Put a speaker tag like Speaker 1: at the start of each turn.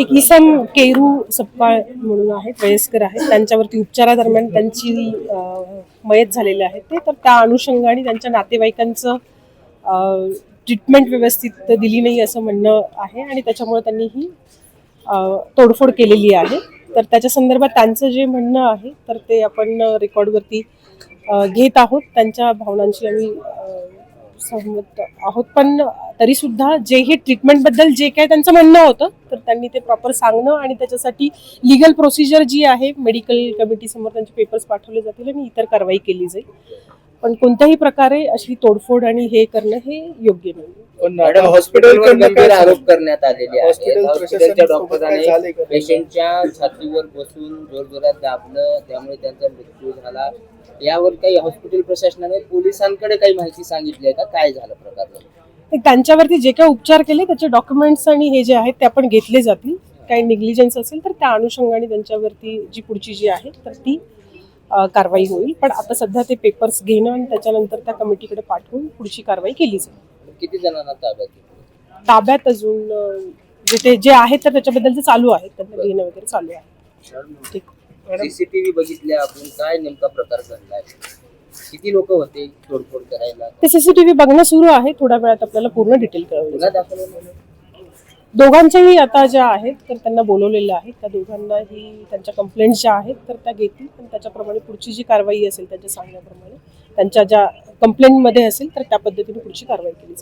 Speaker 1: एक इसम केरू सपकाळ म्हणून आहेत, वयस्कर आहेत. त्यांच्यावरती उपचारादरम्यान त्यांची मयत झालेली आहे ते. तर त्या अनुषंगाने त्यांच्या नातेवाईकांचं ट्रीटमेंट व्यवस्थित दिली नाही असं म्हणणं आहे आणि त्याच्यामुळे त्यांनी ही तोडफोड केलेली आहे. तर त्याच्या संदर्भात त्यांचं जे म्हणणं आहे तर ते आपण रेकॉर्डवरती घेत आहोत. त्यांच्या भावनांशी आम्ही सहमत आहोत, पण तरी सुद्धा जे हे ट्रीटमेंटबद्दल जे काय त्यांचं म्हणणं होतं तर त्यांनी ते प्रॉपर सांगणं आणि त्याच्यासाठी लिगल प्रोसिजर जी आहे मेडिकल कमिटी समोर त्यांचे पेपर्स पाठवले जातील आणि इतर कारवाई केली जाईल. पण कोणत्याही प्रकारे अशी तोडफोड आणि हे करणं हे योग्य नाही.
Speaker 2: पण मॅडम हॉस्पिटलवर गंभीर आरोप करण्यात आलेले आहेत. हॉस्पिटलच्या डॉक्टरांनी पेशंटच्या छातीवर बसून जोरजोरात दाबलं, त्यामुळे त्यांचा मृत्यू झाला. यावर काही हॉस्पिटल प्रशासनाने पोलिसांकडे काही माहिती सांगितली आहे का? काय झालं प्रकार?
Speaker 1: त्यांच्यावरती जे काही उपचार केले त्याचे डॉक्युमेंट्स आणि हे जे आहेत ते आपण घेतले जातील. काही निग्लिजन्स असेल तर त्या अनुषंगाने त्यांच्यावरती जी पुढची जी आहे तर ती कारवाई होईल. पण आता सध्या ते पेपर्स घेणं आणि त्याच्यानंतर त्या कमिटीकडे पाठवून पुढची कारवाई केली जाईल.
Speaker 2: किती जणांना
Speaker 1: ताब्यात अजून जे आहेत तर त्याच्याबद्दल चालू आहे, त्यांना घेणं वगैरे चालू आहे. ठीक.
Speaker 2: सीसीटीव्ही बघितल्या आपण, काय नेमका प्रकार घडलाय? किती लोक होते तोडफोड करायला?
Speaker 1: ते सीसीटीव्ही बघणं सुरू आहे. थोड्या वेळात आपल्याला पूर्ण डिटेल कळवलं. दोघांच्याही आता ज्या आहेत तर त्यांना बोलवलेलं आहे. त्या दोघांनाही त्यांच्या कंप्लेंट ज्या आहेत तर त्या घेतील आणि त्याच्याप्रमाणे पुढची जी कारवाई असेल त्यांच्या सांगण्याप्रमाणे त्यांच्या ज्या कंप्लेंटमध्ये असेल तर त्या पद्धतीने पुढची कारवाई केली जाईल.